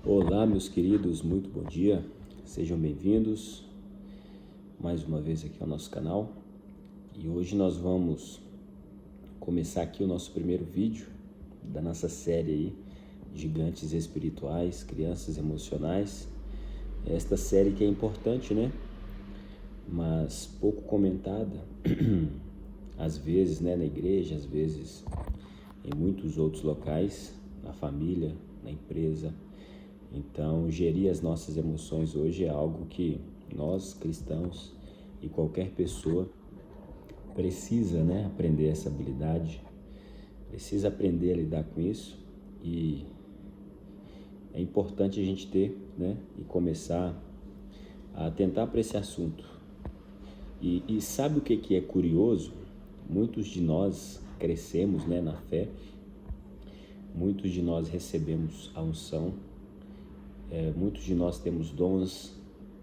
Olá, meus queridos, muito bom dia. Sejam bem-vindos mais uma vez aqui ao nosso canal. E hoje nós vamos começar aqui o nosso primeiro vídeo da nossa série aí, Gigantes Espirituais, Crianças Emocionais. Esta série que é importante, né? Mas pouco comentada, às vezes, né, na igreja, às vezes em muitos outros locais, na família, na empresa. Então, gerir as nossas emoções hoje é algo que nós, cristãos, e qualquer pessoa precisa, né, aprender essa habilidade, precisa aprender a lidar com isso, e é importante a gente ter, né, e começar a atentar para esse assunto. E sabe o que é curioso? Muitos de nós crescemos, né, na fé, muitos de nós recebemos a unção, muitos de nós temos dons,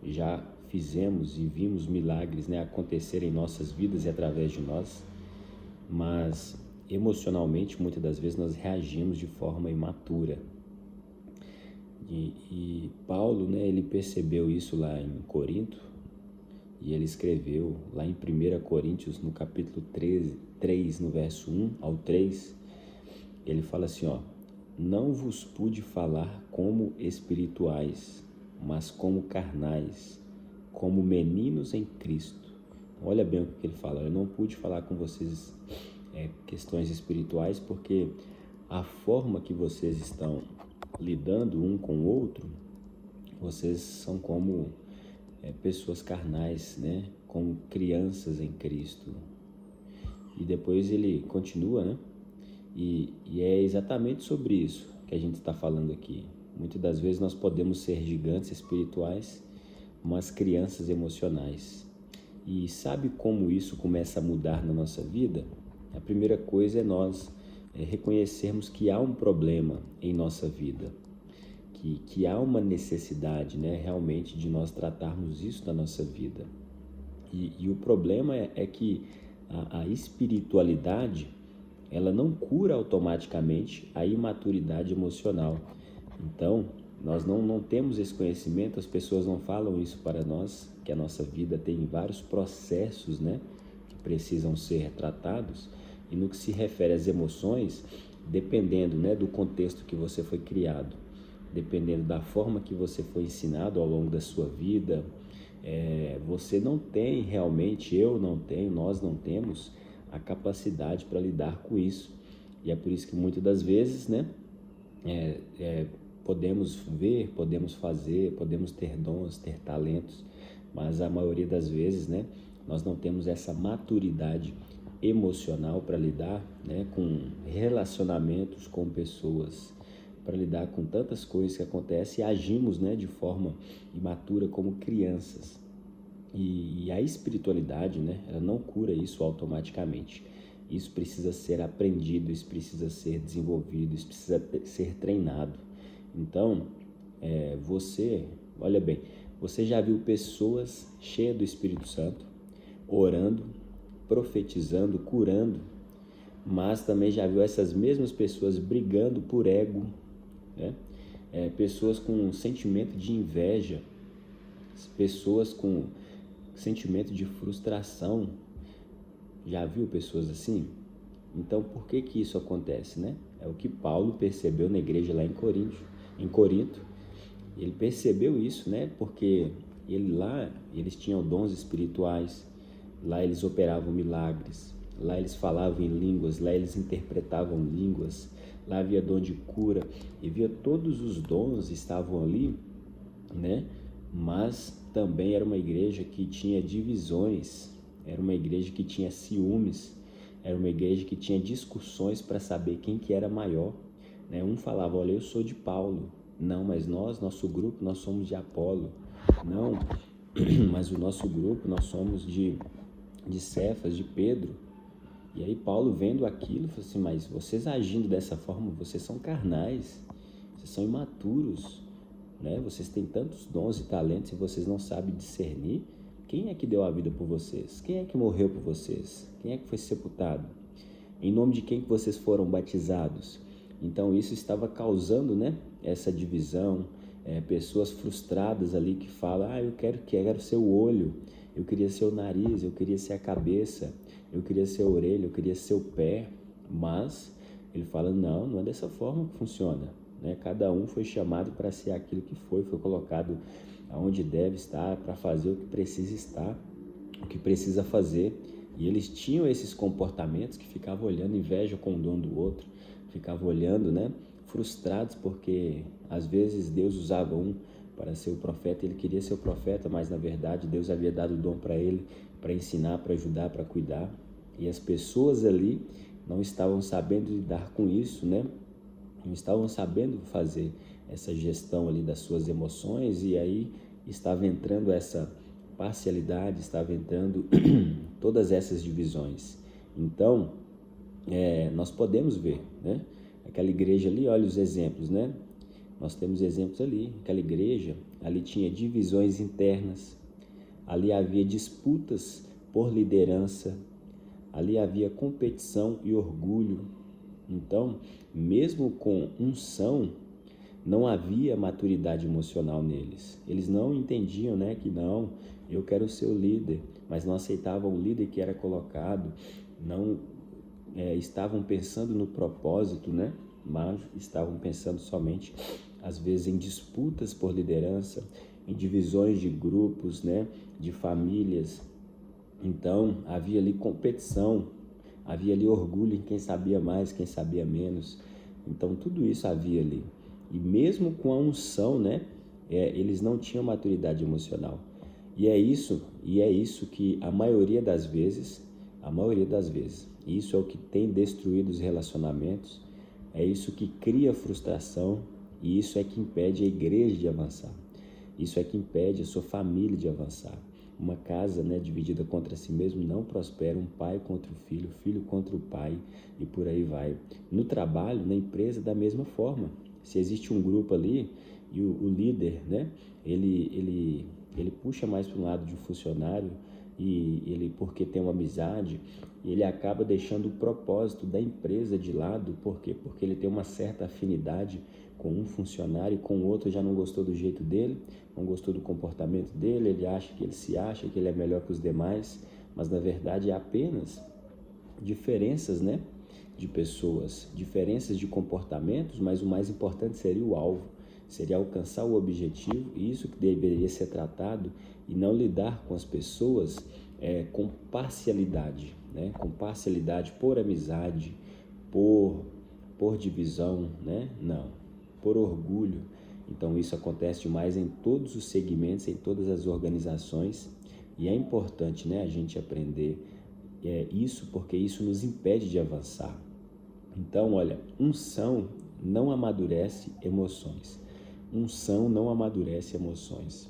já fizemos e vimos milagres, né, acontecer em nossas vidas e através de nós, mas emocionalmente muitas das vezes nós reagimos de forma imatura. E Paulo, né, ele percebeu isso lá em Corinto, e ele escreveu lá em 1 Coríntios, no capítulo 3, no verso 1 ao 3, ele fala assim, ó: não vos pude falar como espirituais, mas como carnais, como meninos em Cristo. Olha bem o que ele fala: eu não pude falar com vocês questões espirituais, porque a forma que vocês estão lidando um com o outro, vocês são como pessoas carnais, né? Como crianças em Cristo. E depois ele continua, né? E é exatamente sobre isso que a gente está falando aqui. Muitas das vezes nós podemos ser gigantes espirituais, mas crianças emocionais. E sabe como isso começa a mudar na nossa vida? A primeira coisa é nós reconhecermos que há um problema em nossa vida, que há uma necessidade, né, realmente de nós tratarmos isso na nossa vida. E o problema é que a espiritualidade, ela não cura automaticamente a imaturidade emocional. Então, nós não temos esse conhecimento, as pessoas não falam isso para nós, que a nossa vida tem vários processos, né, que precisam ser tratados. E no que se refere às emoções, dependendo, né, do contexto que você foi criado, dependendo da forma que você foi ensinado ao longo da sua vida, você não tem realmente, eu não tenho, nós não temos a capacidade para lidar com isso. E é por isso que muitas das vezes, né, podemos ver, podemos fazer, podemos ter dons, ter talentos, mas a maioria das vezes, né, nós não temos essa maturidade emocional para lidar, né, com relacionamentos com pessoas, para lidar com tantas coisas que acontecem, e agimos, né, de forma imatura como crianças. E a espiritualidade, né, ela não cura isso automaticamente. Isso precisa ser aprendido, isso precisa ser desenvolvido, isso precisa ser treinado. Então, olha bem, você já viu pessoas cheias do Espírito Santo, orando, profetizando, curando, mas também já viu essas mesmas pessoas brigando por ego, né? Pessoas com um sentimento de inveja, pessoas com sentimento de frustração. Já viu pessoas assim? Então, por que isso acontece, né? É o que Paulo percebeu na igreja lá em Corinto. Ele percebeu isso, né? Porque eles tinham dons espirituais, lá eles operavam milagres, lá eles falavam em línguas, lá eles interpretavam línguas, lá havia dom de cura, e via todos os dons estavam ali, né? Mas também era uma igreja que tinha divisões, era uma igreja que tinha ciúmes, era uma igreja que tinha discussões para saber quem que era maior, né? Um falava: olha, eu sou de Paulo. Não, mas nosso grupo, nós somos de Apolo. Não, mas o nosso grupo, nós somos de Cefas, de Pedro. E aí Paulo, vendo aquilo, falou assim: mas vocês agindo dessa forma, vocês são carnais, vocês são imaturos, né? Vocês têm tantos dons e talentos e vocês não sabem discernir. Quem é que deu a vida por vocês? Quem é que morreu por vocês? Quem é que foi sepultado? Em nome de quem que vocês foram batizados? Então isso estava causando, né, essa divisão, pessoas frustradas ali que falam, eu quero ser o olho, eu queria ser o nariz, eu queria ser a cabeça, eu queria ser a orelha, eu queria ser o pé, mas ele fala, não é dessa forma que funciona, né? Cada um foi chamado para ser aquilo que foi colocado aonde deve estar, para fazer o que precisa estar, o que precisa fazer. E eles tinham esses comportamentos que ficavam olhando inveja com o dono do outro, ficavam olhando, né, frustrados porque às vezes Deus usava um para ser o profeta, ele queria ser o profeta, mas na verdade Deus havia dado o dom para ele, para ensinar, para ajudar, para cuidar. E as pessoas ali não estavam sabendo lidar com isso, né? Não estavam sabendo fazer essa gestão ali das suas emoções, e aí estava entrando essa parcialidade, estava entrando todas essas divisões. Então, nós podemos ver, né? Aquela igreja ali, olha os exemplos, né? Nós temos exemplos ali. Aquela igreja, ali tinha divisões internas, ali havia disputas por liderança, ali havia competição e orgulho. Então, mesmo com unção, não havia maturidade emocional neles. Eles não entendiam, né, que não, eu quero ser o líder, mas não aceitavam o líder que era colocado, não estavam pensando no propósito, né, mas estavam pensando somente, às vezes, em disputas por liderança, em divisões de grupos, né, de famílias. Então, havia ali competição, havia ali orgulho em quem sabia mais, quem sabia menos. Então, tudo isso havia ali. E mesmo com a unção, né, eles não tinham maturidade emocional. E é isso que a maioria das vezes, isso é o que tem destruído os relacionamentos, é isso que cria frustração, e isso é que impede a igreja de avançar. Isso é que impede a sua família de avançar. Uma casa, né, dividida contra si mesmo não prospera, um pai contra o filho, filho contra o pai, e por aí vai. No trabalho, na empresa, da mesma forma. Se existe um grupo ali e o líder, né, ele puxa mais para um lado de um funcionário, e ele, porque tem uma amizade, ele acaba deixando o propósito da empresa de lado. Por quê? Porque ele tem uma certa afinidade com um funcionário, e com o outro já não gostou do jeito dele, não gostou do comportamento dele, ele se acha que ele é melhor que os demais, mas na verdade é apenas diferenças, né, de pessoas, diferenças de comportamentos, mas o mais importante seria o alvo, seria alcançar o objetivo, e isso que deveria ser tratado, e não lidar com as pessoas com parcialidade, né, com parcialidade por amizade, por divisão, né, não, por orgulho. Então isso acontece demais em todos os segmentos, em todas as organizações, e é importante, né, a gente aprender isso, porque isso nos impede de avançar. Então, olha, unção não amadurece emoções. Unção não amadurece emoções.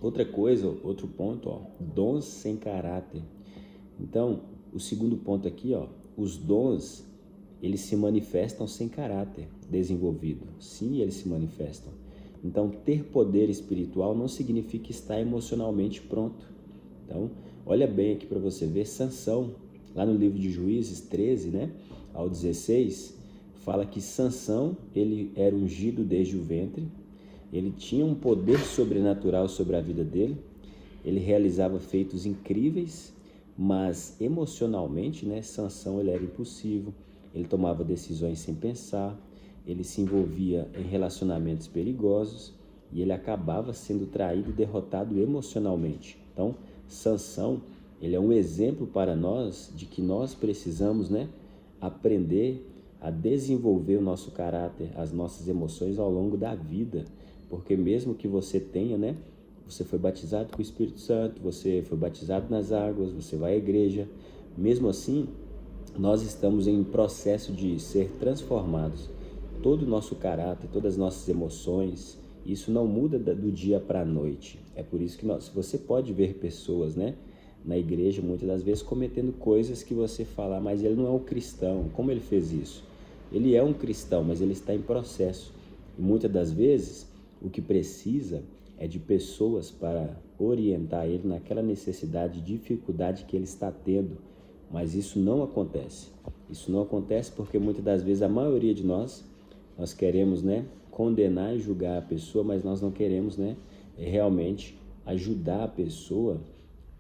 Outra coisa, outro ponto, dons sem caráter. Então, o segundo ponto aqui, os dons, eles se manifestam sem caráter desenvolvido. Sim, eles se manifestam. Então, ter poder espiritual não significa estar emocionalmente pronto. Então, olha bem aqui para você ver, Sansão, lá no livro de Juízes 13, né, ao 16, fala que Sansão, ele era ungido desde o ventre, ele tinha um poder sobrenatural sobre a vida dele, ele realizava feitos incríveis, mas emocionalmente, né, Sansão, ele era impulsivo, ele tomava decisões sem pensar, ele se envolvia em relacionamentos perigosos e ele acabava sendo traído e derrotado emocionalmente. Então, Sansão, ele é um exemplo para nós de que nós precisamos, né, aprender a desenvolver o nosso caráter, as nossas emoções ao longo da vida, porque mesmo que você tenha, né, você foi batizado com o Espírito Santo, você foi batizado nas águas, você vai à igreja, mesmo assim, nós estamos em processo de ser transformados. Todo o nosso caráter, todas as nossas emoções, isso não muda do dia para a noite. É por isso que você pode ver pessoas, né, na igreja, muitas das vezes, cometendo coisas que você fala, mas ele não é um cristão. Como ele fez isso? Ele é um cristão, mas ele está em processo. E muitas das vezes, o que precisa é de pessoas para orientar ele naquela necessidade, dificuldade que ele está tendo. Mas isso não acontece. Isso não acontece porque muitas das vezes a maioria de nós queremos, né, condenar e julgar a pessoa, mas nós não queremos, né, realmente ajudar a pessoa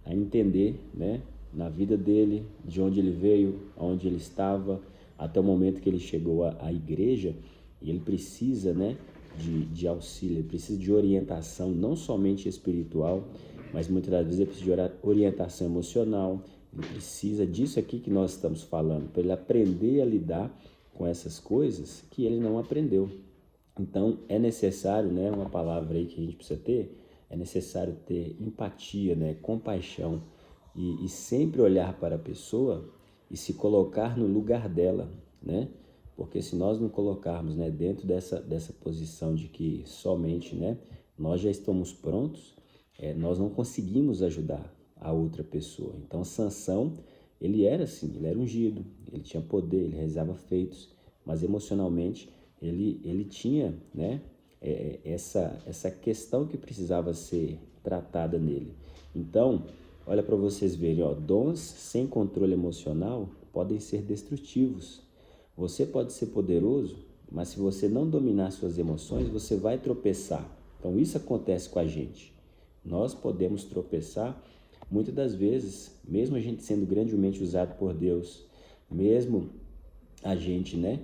a entender, né, na vida dele, de onde ele veio, aonde ele estava, até o momento que ele chegou à igreja, e ele precisa, né, de auxílio, ele precisa de orientação, não somente espiritual, mas muitas das vezes ele precisa de orientação emocional, ele precisa disso aqui que nós estamos falando, para ele aprender a lidar com essas coisas que ele não aprendeu. Então é necessário, né, uma palavra aí que a gente precisa ter, é necessário ter empatia, né, compaixão e sempre olhar para a pessoa e se colocar no lugar dela, né? Porque se nós não colocarmos, né, dentro dessa posição de que somente, né, nós já estamos prontos, nós não conseguimos ajudar a outra pessoa. Então Sansão, ele era assim, ele era ungido, ele tinha poder, ele realizava feitos, mas emocionalmente ele tinha, né, essa questão que precisava ser tratada nele. Então, olha para vocês verem, ó, dons sem controle emocional podem ser destrutivos. Você pode ser poderoso, mas se você não dominar suas emoções, você vai tropeçar. Então isso acontece com a gente. Nós podemos tropeçar muitas das vezes, mesmo a gente sendo grandemente usado por Deus, mesmo a gente, né,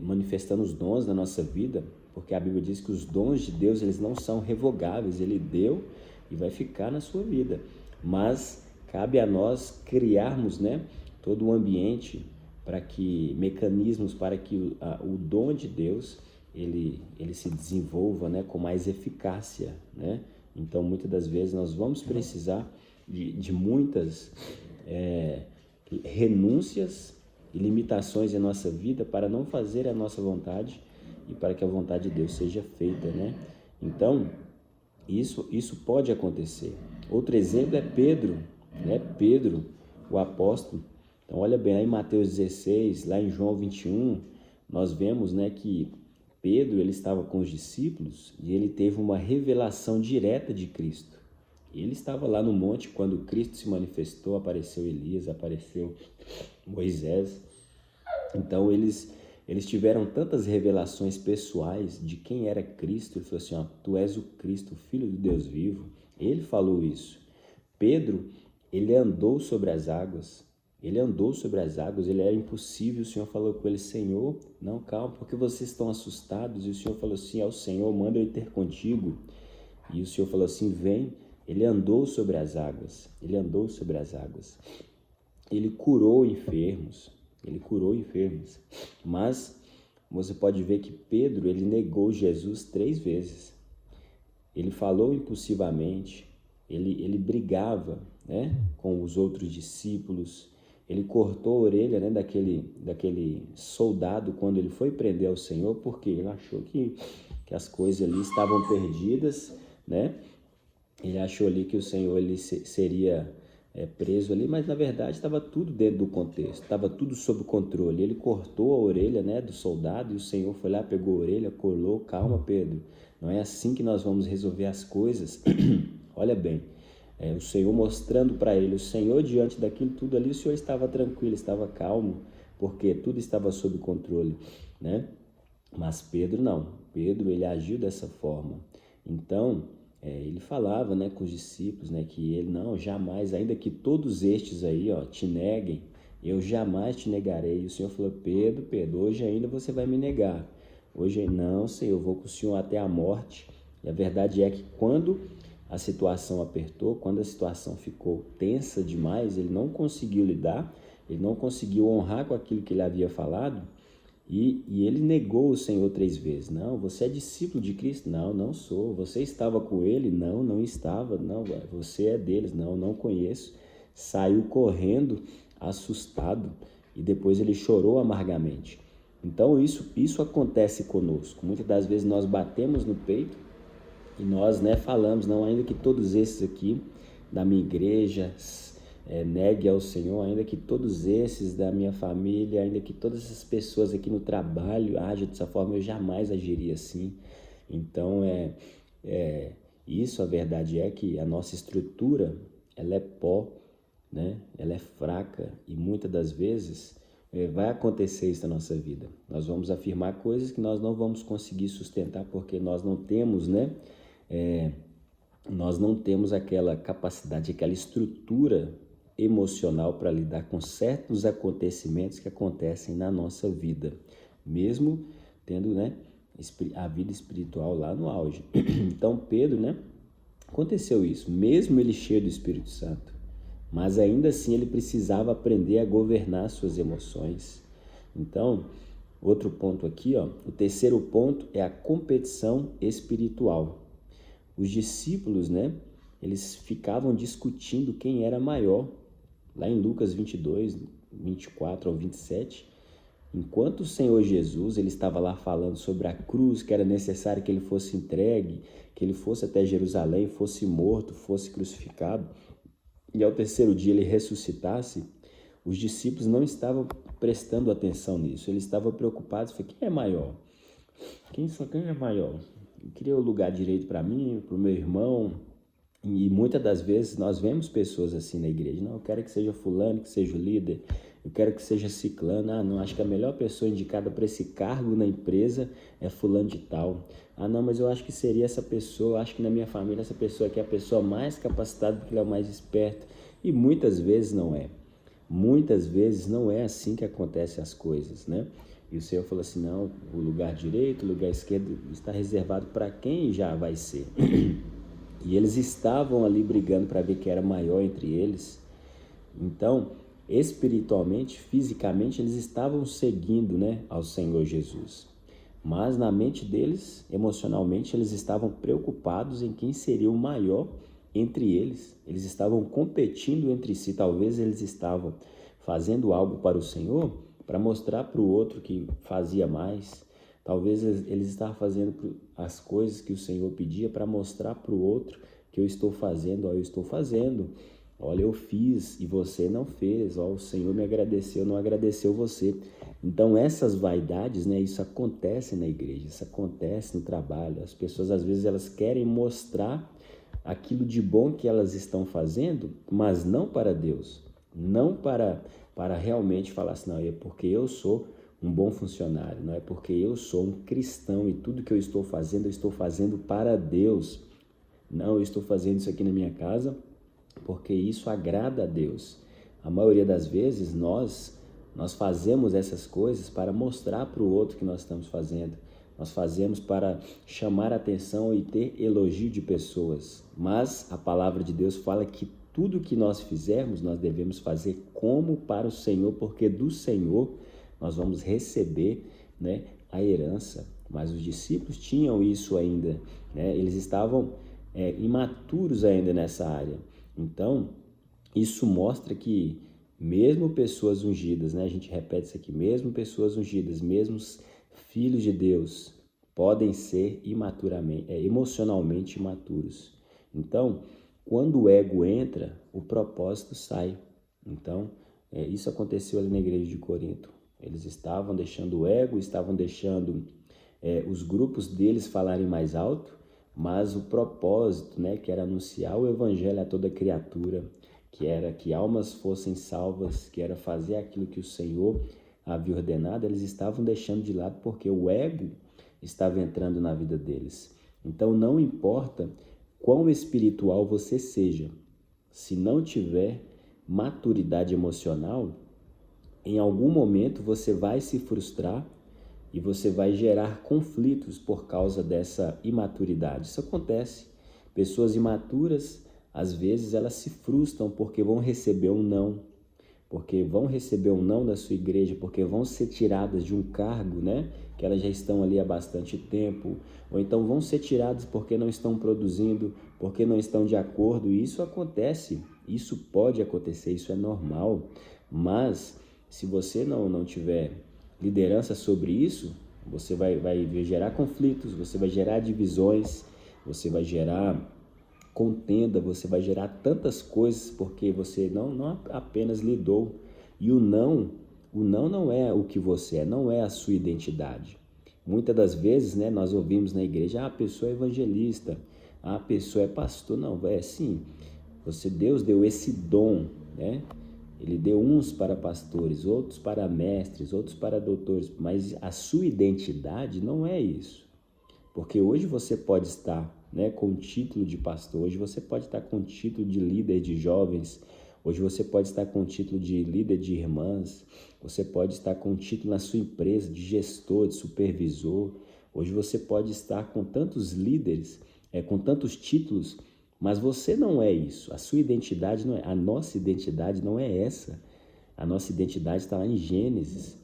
manifestando os dons da nossa vida, porque a Bíblia diz que os dons de Deus, eles não são revogáveis, ele deu e vai ficar na sua vida, mas cabe a nós criarmos, né, todo o ambiente para que, mecanismos para que o dom de Deus, ele se desenvolva, né, com mais eficácia, né? Então, muitas das vezes nós vamos precisar de muitas renúncias e limitações em nossa vida para não fazer a nossa vontade e para que a vontade de Deus seja feita, né? Então, isso pode acontecer. Outro exemplo é Pedro, né? Pedro, o apóstolo. Então, olha bem, lá em Mateus 16, lá em João 21, nós vemos, né, que Pedro, ele estava com os discípulos e ele teve uma revelação direta de Cristo. Ele estava lá no monte quando Cristo se manifestou, apareceu Elias, apareceu Moisés. Então eles tiveram tantas revelações pessoais de quem era Cristo. Ele falou assim, ó, tu és o Cristo, o Filho do Deus vivo. Ele falou isso. Pedro, ele andou sobre as águas. Ele era impossível. O Senhor falou com ele, Senhor, não, calma, porque vocês estão assustados. E o Senhor falou assim, o Senhor manda eu ir ter contigo. E o Senhor falou assim, vem. Ele andou sobre as águas. Ele curou enfermos. Mas você pode ver que Pedro, ele negou Jesus 3 vezes. Ele falou impulsivamente, ele brigava, né, com os outros discípulos. Ele cortou a orelha, né, daquele soldado quando ele foi prender ao Senhor, porque ele achou que as coisas ali estavam perdidas, né? Ele achou ali que o Senhor ele seria preso ali, mas na verdade estava tudo dentro do contexto, estava tudo sob controle. Ele cortou a orelha, né, do soldado e o Senhor foi lá, pegou a orelha, colou, calma Pedro, não é assim que nós vamos resolver as coisas. Olha bem, o Senhor mostrando para ele, o Senhor diante daquilo tudo ali, o Senhor estava tranquilo, estava calmo, porque tudo estava sob controle, né? Mas Pedro não, Pedro ele agiu dessa forma. Então, ele falava, né, com os discípulos, né, que ele, não, jamais, ainda que todos estes aí, ó, te neguem, eu jamais te negarei. E o Senhor falou, Pedro, hoje ainda você vai me negar. Hoje não, Senhor, eu vou com o Senhor até a morte. E a verdade é que quando a situação apertou, quando a situação ficou tensa demais, ele não conseguiu lidar, ele não conseguiu honrar com aquilo que ele havia falado, e ele negou o Senhor 3 vezes. Não, você é discípulo de Cristo? Não, não sou. Você estava com ele? Não, não estava. Não, você é deles? Não, não conheço. Saiu correndo, assustado, e depois ele chorou amargamente. Então isso acontece conosco. Muitas das vezes nós batemos no peito e nós, né, falamos, não, ainda que todos esses aqui da minha igreja negue ao Senhor, ainda que todos esses da minha família, ainda que todas essas pessoas aqui no trabalho ajam dessa forma, eu jamais agiria assim. Então, isso, a verdade é que a nossa estrutura, ela é pó, né? Ela é fraca e muitas das vezes vai acontecer isso na nossa vida. Nós vamos afirmar coisas que nós não vamos conseguir sustentar porque nós não temos, né? Nós não temos aquela capacidade, aquela estrutura emocional para lidar com certos acontecimentos que acontecem na nossa vida, mesmo tendo, né, a vida espiritual lá no auge. Então Pedro, né, aconteceu isso, mesmo ele cheio do Espírito Santo, mas ainda assim ele precisava aprender a governar suas emoções. Então, outro ponto aqui, ó, o terceiro ponto é a competição espiritual. Os discípulos, né, eles ficavam discutindo quem era maior. Lá em Lucas 22, 24 ao 27, enquanto o Senhor Jesus ele estava lá falando sobre a cruz, que era necessário que ele fosse entregue, que ele fosse até Jerusalém, fosse morto, fosse crucificado, e ao terceiro dia ele ressuscitasse, os discípulos não estavam prestando atenção nisso, eles estavam preocupados, quem é maior? Quem é maior? Eu queria o lugar direito para mim, para o meu irmão. E muitas das vezes nós vemos pessoas assim na igreja. Não, eu quero que seja fulano, que seja o líder. Eu quero que seja ciclano. Ah, não, acho que a melhor pessoa indicada para esse cargo na empresa é fulano de tal. Ah, não, mas eu acho que seria essa pessoa. Acho que na minha família essa pessoa aqui é a pessoa mais capacitada porque ele é o mais esperto. E muitas vezes não é. Muitas vezes não é assim que acontecem as coisas, né? E o Senhor falou assim, não, o lugar direito, o lugar esquerdo está reservado para quem já vai ser. E eles estavam ali brigando para ver quem era maior entre eles. Então, espiritualmente, fisicamente, eles estavam seguindo, né, ao Senhor Jesus. Mas na mente deles, emocionalmente, eles estavam preocupados em quem seria o maior entre eles. Eles estavam competindo entre si. Talvez eles estavam fazendo algo para o Senhor para mostrar para o outro que fazia mais. Talvez eles estavam fazendo as coisas que o Senhor pedia para mostrar para o outro que eu estou fazendo, ó, eu estou fazendo. Olha, eu fiz e você não fez. Ó, o Senhor me agradeceu, não agradeceu você. Então essas vaidades, né, isso acontece na igreja, isso acontece no trabalho. As pessoas às vezes elas querem mostrar aquilo de bom que elas estão fazendo, mas não para Deus, não para realmente falar assim, não, é porque eu sou um bom funcionário, não é porque eu sou um cristão e tudo que eu estou fazendo para Deus. Não, eu estou fazendo isso aqui na minha casa porque isso agrada a Deus. A maioria das vezes nós fazemos essas coisas para mostrar para o outro que nós estamos fazendo. Nós fazemos para chamar a atenção e ter elogio de pessoas. Mas a palavra de Deus fala que tudo que nós fizermos, nós devemos fazer como para o Senhor, porque do Senhor nós vamos receber, né, a herança. Mas os discípulos tinham isso ainda, né? Eles estavam imaturos ainda nessa área. Então, isso mostra que mesmo pessoas ungidas, né? A gente repete isso aqui, mesmo pessoas ungidas, mesmo filhos de Deus, podem ser emocionalmente imaturos. Então, quando o ego entra, o propósito sai. Então, isso aconteceu ali na igreja de Corinto. Eles estavam deixando o ego, estavam deixando os grupos deles falarem mais alto, mas o propósito, né, que era anunciar o evangelho a toda criatura, que era que almas fossem salvas, que era fazer aquilo que o Senhor havia ordenado, eles estavam deixando de lado porque o ego estava entrando na vida deles. Então não importa quão espiritual você seja, se não tiver maturidade emocional, em algum momento você vai se frustrar e você vai gerar conflitos por causa dessa imaturidade. Isso acontece. Pessoas imaturas, às vezes, elas se frustram porque vão receber um não, da sua igreja, porque vão ser tiradas de um cargo, né, que elas já estão ali há bastante tempo, ou então vão ser tiradas porque não estão produzindo, porque não estão de acordo. E isso acontece, isso pode acontecer, isso é normal, mas se você não tiver liderança sobre isso, você vai gerar conflitos, você vai gerar divisões, você vai gerar contenda, você vai gerar tantas coisas porque você não apenas lidou. E o não é o que você é, não é a sua identidade. Muitas das vezes, né, nós ouvimos na igreja, a pessoa é evangelista, a pessoa é pastor. Não, sim, Deus deu esse dom, né? Ele deu uns para pastores, outros para mestres, outros para doutores, mas a sua identidade não é isso. Porque hoje você pode estar, né, com o título de pastor, hoje você pode estar com o título de líder de jovens, hoje você pode estar com o título de líder de irmãs, você pode estar com o título na sua empresa de gestor, de supervisor, hoje você pode estar com tantos líderes, com tantos títulos, mas você não é isso, a sua identidade não é, a nossa identidade não é essa, a nossa identidade está lá em Gênesis.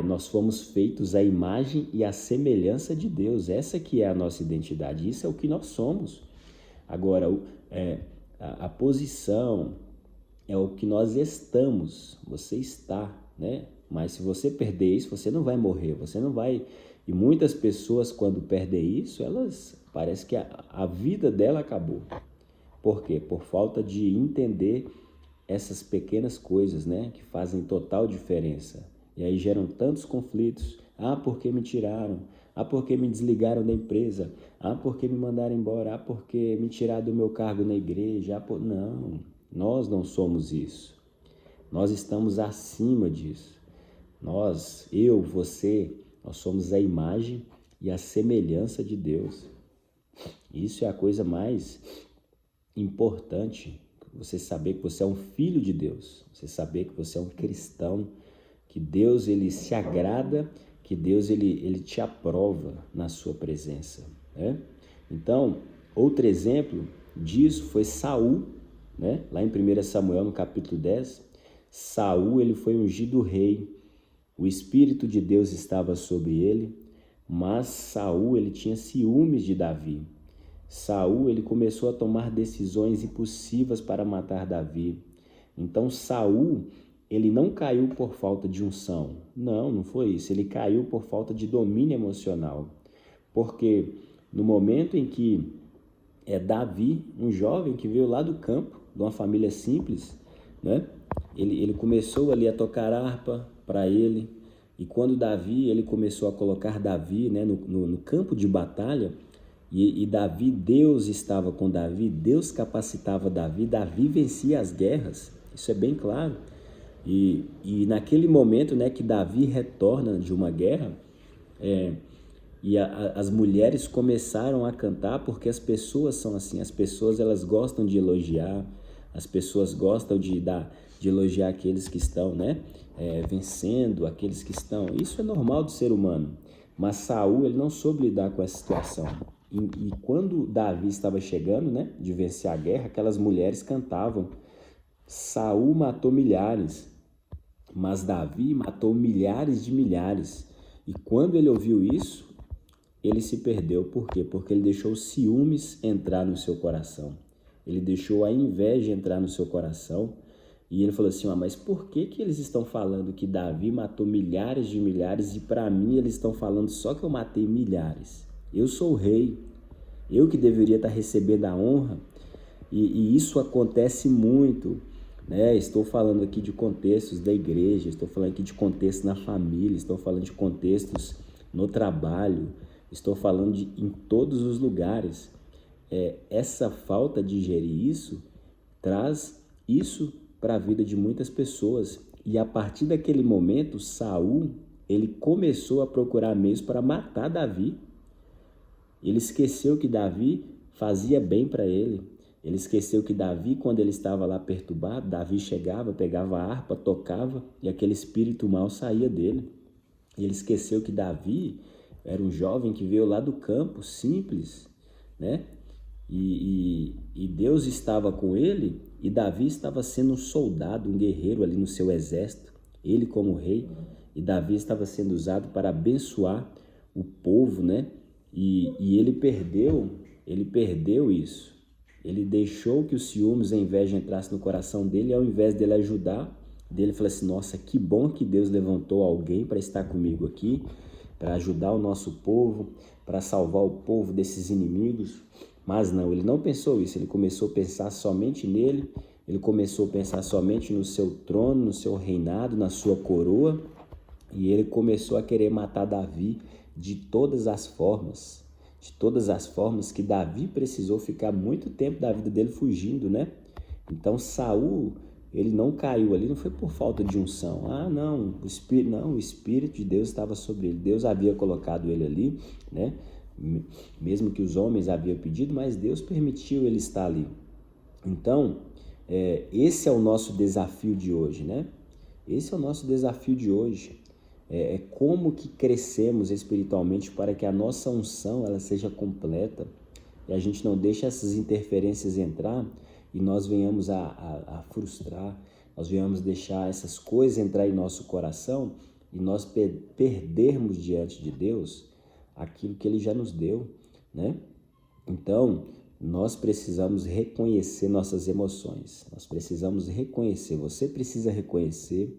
Nós fomos feitos à imagem e à semelhança de Deus, essa que é a nossa identidade, isso é o que nós somos. Agora, a posição é o que nós estamos, você está, né? Mas se você perder isso, você não vai morrer, você não vai... E muitas pessoas, quando perdem isso, elas parece que a vida dela acabou. Por quê? Por falta de entender essas pequenas coisas, né, que fazem total diferença. E aí geram tantos conflitos. Ah, porque me tiraram? Ah, porque me desligaram da empresa? Ah, porque me mandaram embora? Ah, porque me tiraram do meu cargo na igreja? Não, nós não somos isso. Nós estamos acima disso. Nós, eu, você, nós somos a imagem e a semelhança de Deus. Isso é a coisa mais importante, você saber que você é um filho de Deus, você saber que você é um cristão, que Deus ele se agrada, que Deus ele te aprova na sua presença, né? Então, outro exemplo disso foi Saul, né? Lá em 1 Samuel, no capítulo 10, Saul ele foi ungido rei, o Espírito de Deus estava sobre ele, mas Saul ele tinha ciúmes de Davi. Saul ele começou a tomar decisões impulsivas para matar Davi. Então Saul ele não caiu por falta de unção. Não foi isso. Ele caiu por falta de domínio emocional. Porque no momento em que Davi, um jovem que veio lá do campo, de uma família simples, né? Ele começou ali a tocar harpa para ele. E quando Davi, ele começou a colocar Davi, né, no campo de batalha, e Davi, Deus estava com Davi, Deus capacitava Davi, Davi vencia as guerras, isso é bem claro. E naquele momento, né, que Davi retorna de uma guerra, as mulheres começaram a cantar, porque as pessoas são assim, as pessoas elas gostam de elogiar, as pessoas gostam de elogiar aqueles que estão, né, vencendo, aqueles que estão, isso é normal do ser humano, mas Saul ele não soube lidar com essa situação. E quando Davi estava chegando, né, de vencer a guerra, aquelas mulheres cantavam: Saul matou milhares, mas Davi matou milhares de milhares. E quando ele ouviu isso, ele se perdeu. Por quê? Porque ele deixou os ciúmes entrar no seu coração. Ele deixou a inveja entrar no seu coração. E ele falou assim: mas por que eles estão falando que Davi matou milhares de milhares e para mim eles estão falando só que eu matei milhares? Eu sou o rei, eu que deveria estar recebendo a honra, e isso acontece muito, né? Estou falando aqui de contextos da igreja, estou falando aqui de contextos na família, estou falando de contextos no trabalho, estou falando em todos os lugares. Essa falta de gerir isso traz isso para a vida de muitas pessoas, e a partir daquele momento, Saul ele começou a procurar meios para matar Davi. Ele esqueceu que Davi fazia bem para ele. Ele esqueceu que Davi, quando ele estava lá perturbado, Davi chegava, pegava a harpa, tocava e aquele espírito mau saía dele. Ele esqueceu que Davi era um jovem que veio lá do campo, simples, né? E Deus estava com ele, e Davi estava sendo um soldado, um guerreiro ali no seu exército, ele como rei, e Davi estava sendo usado para abençoar o povo, né? E ele perdeu isso. Ele deixou que os ciúmes, a inveja entrasse no coração dele, e ao invés dele ajudar, dele falou assim: nossa, que bom que Deus levantou alguém para estar comigo aqui, para ajudar o nosso povo, para salvar o povo desses inimigos. Mas não, ele não pensou isso, ele começou a pensar somente nele, ele começou a pensar somente no seu trono, no seu reinado, na sua coroa, e ele começou a querer matar Davi de todas as formas que Davi precisou ficar muito tempo da vida dele fugindo, né? Então Saul ele não caiu ali, não foi por falta de unção. Ah, não, o Espírito de Deus estava sobre ele. Deus havia colocado ele ali, né? Mesmo que os homens haviam pedido, mas Deus permitiu ele estar ali. Então, esse é o nosso desafio de hoje, né? Esse é o nosso desafio de hoje. É como que crescemos espiritualmente para que a nossa unção ela seja completa e a gente não deixe essas interferências entrar e nós venhamos a frustrar, nós venhamos deixar essas coisas entrar em nosso coração e nós perdermos diante de Deus aquilo que Ele já nos deu, né? Então, nós precisamos reconhecer nossas emoções, nós precisamos reconhecer, você precisa reconhecer,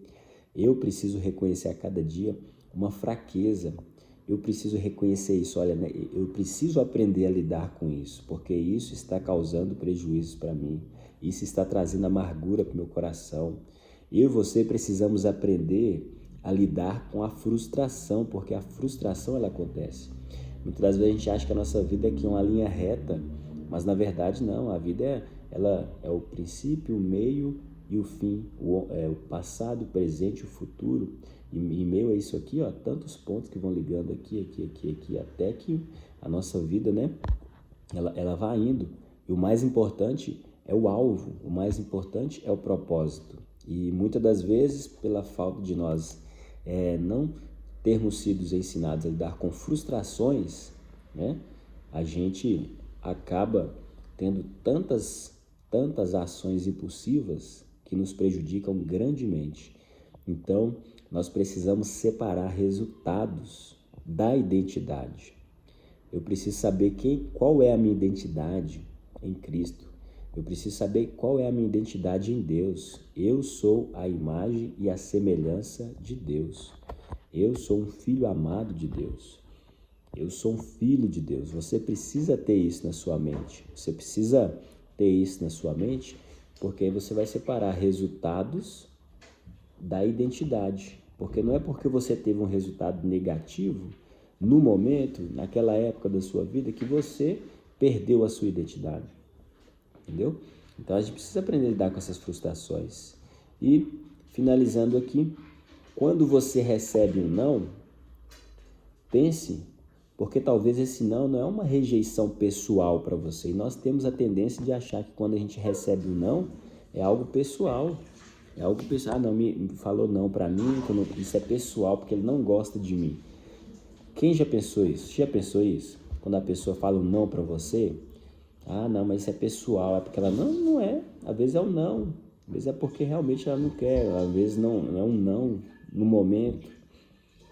eu preciso reconhecer a cada dia uma fraqueza, eu preciso reconhecer isso, olha, né? Eu preciso aprender a lidar com isso, porque isso está causando prejuízos para mim, isso está trazendo amargura para o meu coração. Eu e você precisamos aprender a lidar com a frustração, porque a frustração ela acontece. Muitas vezes a gente acha que a nossa vida é aqui uma linha reta, mas na verdade não, a vida ela é o princípio, o meio e o fim, o passado, o presente, o futuro. E em meio a isso aqui, ó, tantos pontos que vão ligando aqui, até que a nossa vida, né, ela vai indo. E o mais importante é o alvo, o mais importante é o propósito. E muitas das vezes, pela falta de nós não termos sido ensinados a lidar com frustrações, né, a gente acaba tendo tantas ações impulsivas que nos prejudicam grandemente. Então, nós precisamos separar resultados da identidade. Eu preciso saber qual é a minha identidade em Cristo. Eu preciso saber qual é a minha identidade em Deus. Eu sou a imagem e a semelhança de Deus. Eu sou um filho amado de Deus. Eu sou um filho de Deus. Você precisa ter isso na sua mente. Você precisa ter isso na sua mente, porque aí você vai separar resultados da identidade. Porque não é porque você teve um resultado negativo no momento, naquela época da sua vida, que você perdeu a sua identidade. Entendeu? Então a gente precisa aprender a lidar com essas frustrações. E finalizando aqui, quando você recebe um não, pense, porque talvez esse não é uma rejeição pessoal para você. E nós temos a tendência de achar que quando a gente recebe um não, é algo pessoal. É algo pessoal. Ah, não, me falou não para mim, isso é pessoal, porque ele não gosta de mim. Quem já pensou isso? Já pensou isso? Quando a pessoa fala um não para você, ah, não, mas isso é pessoal, é porque ela não é. Às vezes é um não, às vezes é porque realmente ela não quer, às vezes não é um não no momento.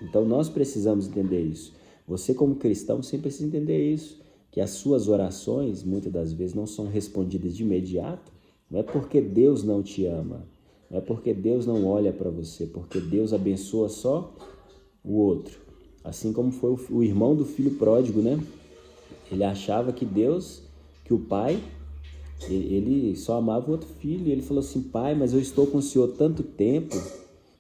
Então nós precisamos entender isso. Você como cristão sempre precisa entender isso, que as suas orações muitas das vezes não são respondidas de imediato, não é porque Deus não te ama, não é porque Deus não olha para você, porque Deus abençoa só o outro. Assim como foi o irmão do filho pródigo, né? Ele achava que Deus, que o pai, ele só amava o outro filho. E ele falou assim, pai, mas eu estou com o senhor tanto tempo,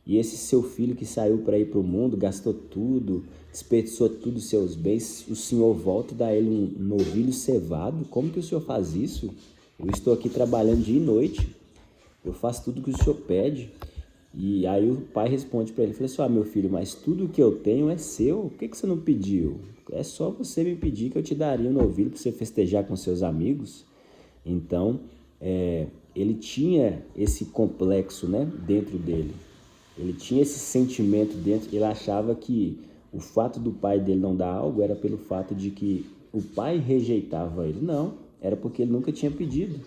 e esse seu filho que saiu para ir para o mundo, gastou tudo, desperdiçou tudo os seus bens, o senhor volta e dá a ele um novilho cevado? Como que o senhor faz isso? Eu estou aqui trabalhando dia e noite, eu faço tudo que o senhor pede. E aí o pai responde para ele, falou assim, meu filho, mas tudo que eu tenho é seu, por que você não pediu? É só você me pedir que eu te daria um novilho para você festejar com seus amigos. Então, ele tinha esse complexo, né, dentro dele, ele tinha esse sentimento dentro, ele achava que o fato do pai dele não dar algo era pelo fato de que o pai rejeitava ele. Não, era porque ele nunca tinha pedido.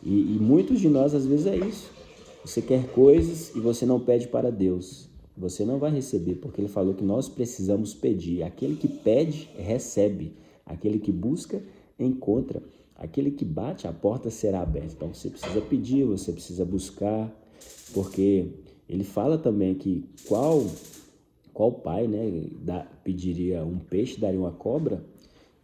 E muitos de nós às vezes é isso. Você quer coisas e você não pede para Deus. Você não vai receber, porque ele falou que nós precisamos pedir. Aquele que pede, recebe. Aquele que busca, encontra. Aquele que bate, a porta será aberta. Então você precisa pedir, você precisa buscar, porque ele fala também que qual pai, né, pediria um peixe, daria uma cobra?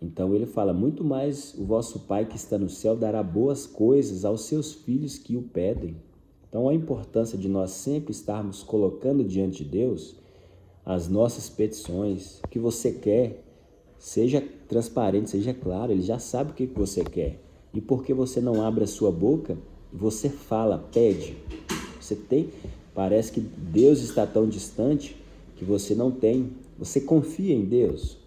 Então ele fala, muito mais o vosso Pai que está no céu dará boas coisas aos seus filhos que o pedem. Então a importância de nós sempre estarmos colocando diante de Deus as nossas petições, o que você quer, seja transparente, seja claro, ele já sabe o que você quer. E por que você não abre a sua boca Você fala, pede. Parece que Deus está tão distante que você não tem. Você confia em Deus.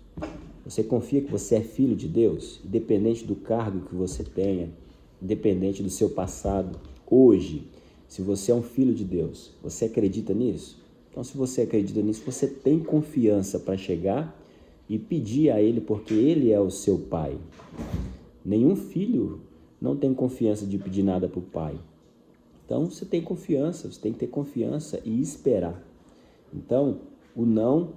Você confia que você é filho de Deus, independente do cargo que você tenha, independente do seu passado. Hoje, se você é um filho de Deus, você acredita nisso? Então, se você acredita nisso, você tem confiança para chegar e pedir a Ele, porque Ele é o seu Pai. Nenhum filho não tem confiança de pedir nada para o pai. Então, você tem confiança, você tem que ter confiança e esperar. Então, o não,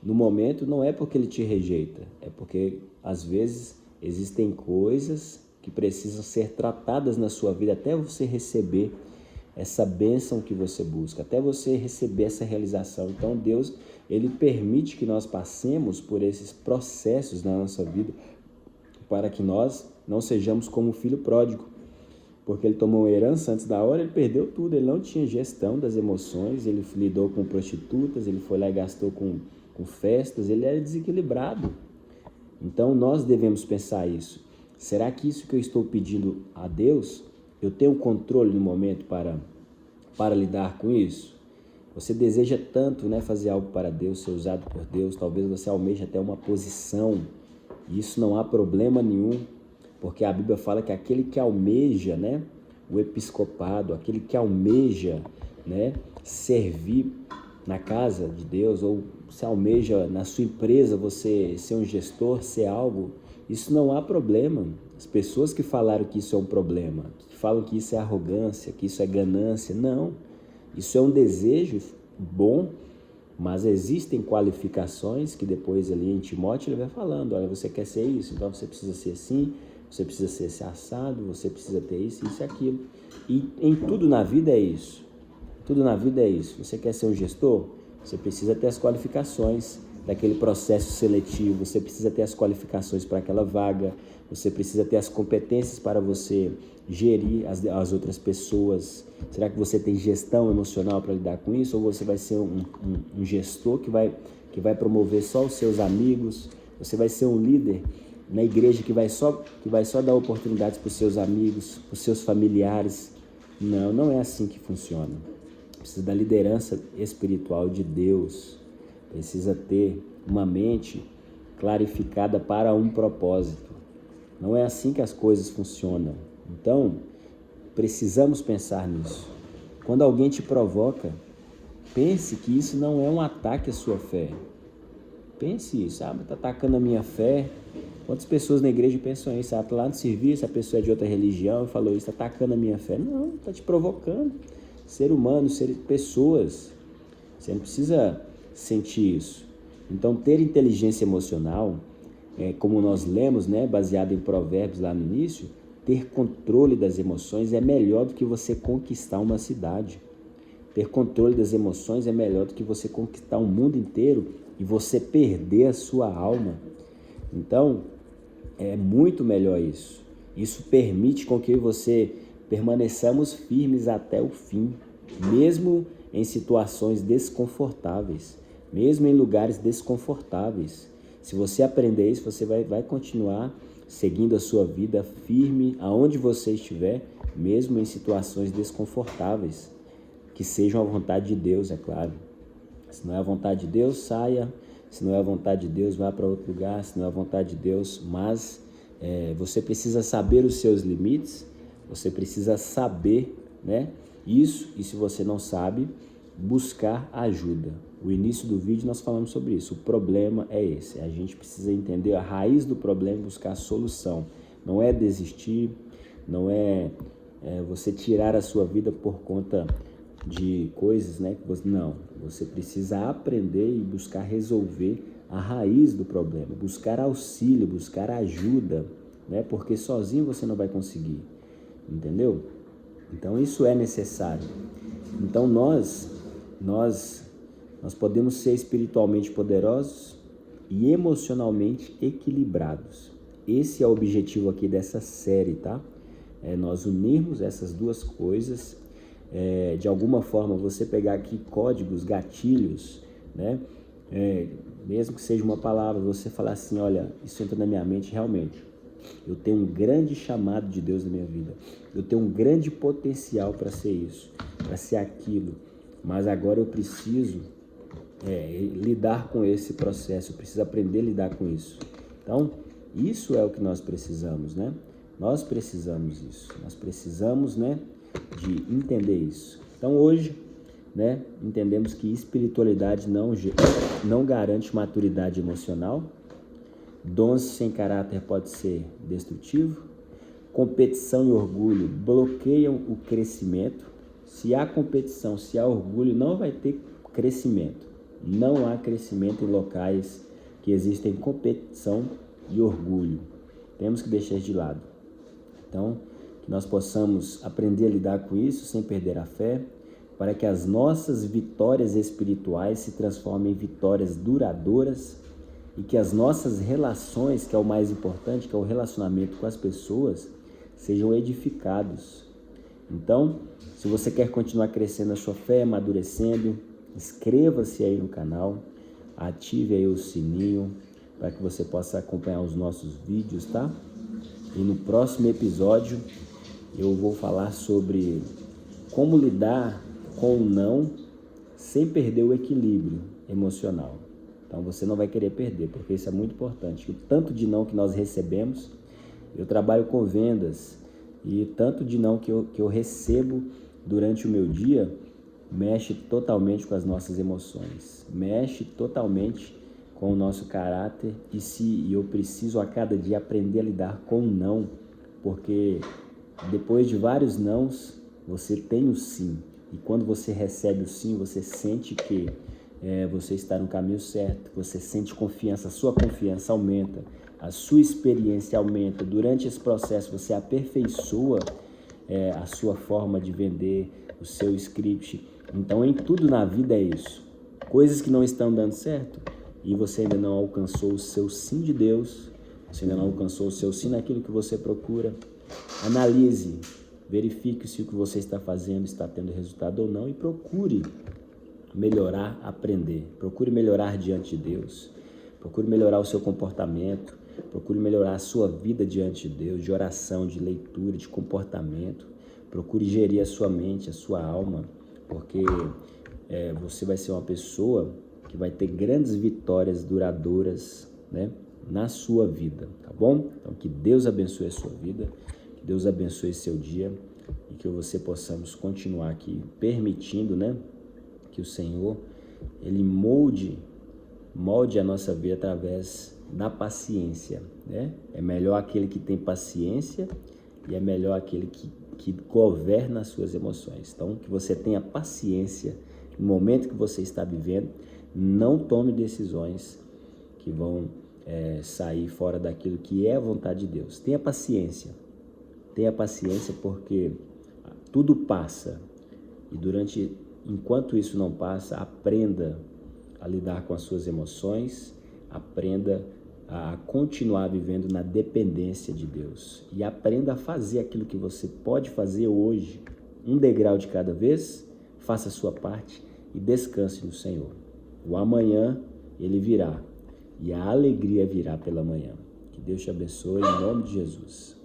no momento, não é porque ele te rejeita, é porque, às vezes, existem coisas que precisam ser tratadas na sua vida até você receber essa bênção que você busca, até você receber essa realização. Então, Deus, Ele permite que nós passemos por esses processos na nossa vida para que nós não sejamos como o filho pródigo, porque ele tomou uma herança antes da hora, ele perdeu tudo, ele não tinha gestão das emoções, ele lidou com prostitutas, ele foi lá e gastou com festas, ele era desequilibrado. Então nós devemos pensar isso. Será que isso que eu estou pedindo a Deus, eu tenho controle no momento para lidar com isso? Você deseja tanto, né, fazer algo para Deus, ser usado por Deus, talvez você almeje até uma posição, e isso não há problema nenhum, porque a Bíblia fala que aquele que almeja, né, o episcopado, aquele que almeja, né, servir na casa de Deus, ou se almeja na sua empresa você ser um gestor, ser algo, isso não há problema. As pessoas que falaram que isso é um problema, que falam que isso é arrogância, que isso é ganância, não. Isso é um desejo bom, mas existem qualificações que depois ali em Timóteo ele vai falando, olha, você quer ser isso, então você precisa ser assim, você precisa ser esse assado, você precisa ter isso, isso e aquilo. E em tudo na vida é isso. Tudo na vida é isso. Você quer ser um gestor? Você precisa ter as qualificações daquele processo seletivo, você precisa ter as qualificações para aquela vaga, você precisa ter as competências para você gerir as outras pessoas. Será que você tem gestão emocional para lidar com isso? Ou você vai ser um gestor que vai promover só os seus amigos? Você vai ser um líder na igreja que vai só dar oportunidades para os seus amigos, para os seus familiares? Não, não é assim que funciona. Precisa da liderança espiritual de Deus. Precisa ter uma mente clarificada para um propósito. Não é assim que as coisas funcionam. Então, precisamos pensar nisso. Quando alguém te provoca, pense que isso não é um ataque à sua fé. Pense isso, mas está atacando a minha fé. Quantas pessoas na igreja pensam isso? Está lá no serviço, a pessoa é de outra religião e falou isso, está atacando a minha fé. Não, está te provocando. Ser humano, pessoas. Você não precisa sentir isso. Então, ter inteligência emocional, como nós lemos, né, baseado em Provérbios lá no início, ter controle das emoções é melhor do que você conquistar uma cidade. Ter controle das emoções é melhor do que você conquistar o mundo inteiro e você perder a sua alma. Então, é muito melhor isso. Isso permite com que você permaneçamos firmes até o fim, mesmo em situações desconfortáveis, mesmo em lugares desconfortáveis. Se você aprender isso, você vai continuar seguindo a sua vida firme aonde você estiver, mesmo em situações desconfortáveis, que sejam a vontade de Deus, é claro. Se não é a vontade de Deus, saia. Se não é a vontade de Deus, vá para outro lugar. Se não é a vontade de Deus, mas você precisa saber os seus limites, você precisa saber, né, isso, e se você não sabe, buscar ajuda. O início do vídeo nós falamos sobre isso. O problema é esse. A gente precisa entender a raiz do problema e buscar a solução. Não é desistir, não é você tirar a sua vida por conta de coisas, né? Não, você precisa aprender e buscar resolver a raiz do problema, buscar auxílio, buscar ajuda, né? Porque sozinho você não vai conseguir, entendeu? Então isso é necessário. Então nós podemos ser espiritualmente poderosos e emocionalmente equilibrados. Esse é o objetivo aqui dessa série, tá? Nós unirmos essas duas coisas. De alguma forma você pegar aqui códigos, gatilhos, né? Mesmo que seja uma palavra, você falar assim, olha, isso entra na minha mente realmente. Eu tenho um grande chamado de Deus na minha vida. Eu tenho um grande potencial para ser isso, para ser aquilo. Mas agora eu preciso lidar com esse processo, eu preciso aprender a lidar com isso. Então, isso é o que nós precisamos, né? Nós precisamos disso. Nós precisamos, né, de entender isso. Então, hoje, né, entendemos que espiritualidade não garante maturidade emocional. Dons sem caráter pode ser destrutivo. Competição e orgulho bloqueiam o crescimento. Se há competição, se há orgulho, não vai ter crescimento. Não há crescimento em locais que existem competição e orgulho. Temos que deixar de lado. Então, que nós possamos aprender a lidar com isso sem perder a fé, para que as nossas vitórias espirituais se transformem em vitórias duradouras e que as nossas relações, que é o mais importante, que é o relacionamento com as pessoas, sejam edificados. Então, se você quer continuar crescendo a sua fé, amadurecendo, inscreva-se aí no canal, ative aí o sininho para que você possa acompanhar os nossos vídeos, tá? E no próximo episódio eu vou falar sobre como lidar com o não sem perder o equilíbrio emocional. Então você não vai querer perder, porque isso é muito importante. O tanto de não que nós recebemos, eu trabalho com vendas, e tanto de não que eu recebo durante o meu dia, mexe totalmente com as nossas emoções, mexe totalmente com o nosso caráter, e eu preciso a cada dia aprender a lidar com o não, porque depois de vários nãos, você tem o sim, e quando você recebe o sim, você sente que você está no caminho certo, você sente confiança, a sua confiança aumenta, a sua experiência aumenta. Durante esse processo você aperfeiçoa a sua forma de vender, o seu script. Então em tudo na vida é isso. Coisas que não estão dando certo e você ainda não alcançou o seu sim de Deus, você ainda não alcançou o seu sim naquilo que você procura. Analise, verifique se o que você está fazendo está tendo resultado ou não e procure melhorar, aprender. Procure melhorar diante de Deus. Procure melhorar o seu comportamento. Procure melhorar a sua vida diante de Deus, de oração, de leitura, de comportamento. Procure gerir a sua mente, a sua alma, porque você vai ser uma pessoa que vai ter grandes vitórias duradouras, né, na sua vida, tá bom? Então que Deus abençoe a sua vida, que Deus abençoe seu dia e que você possamos continuar aqui permitindo, né, que o Senhor, Ele molde a nossa vida através da paciência, né? É melhor aquele que tem paciência e é melhor aquele que governa as suas emoções. Então, que você tenha paciência no momento que você está vivendo, não tome decisões que vão sair fora daquilo que é a vontade de Deus. Tenha paciência porque tudo passa e enquanto isso não passa, aprenda a lidar com as suas emoções, aprenda a continuar vivendo na dependência de Deus e aprenda a fazer aquilo que você pode fazer hoje, um degrau de cada vez, faça a sua parte e descanse no Senhor. O amanhã, Ele virá e a alegria virá pela manhã. Que Deus te abençoe em nome de Jesus.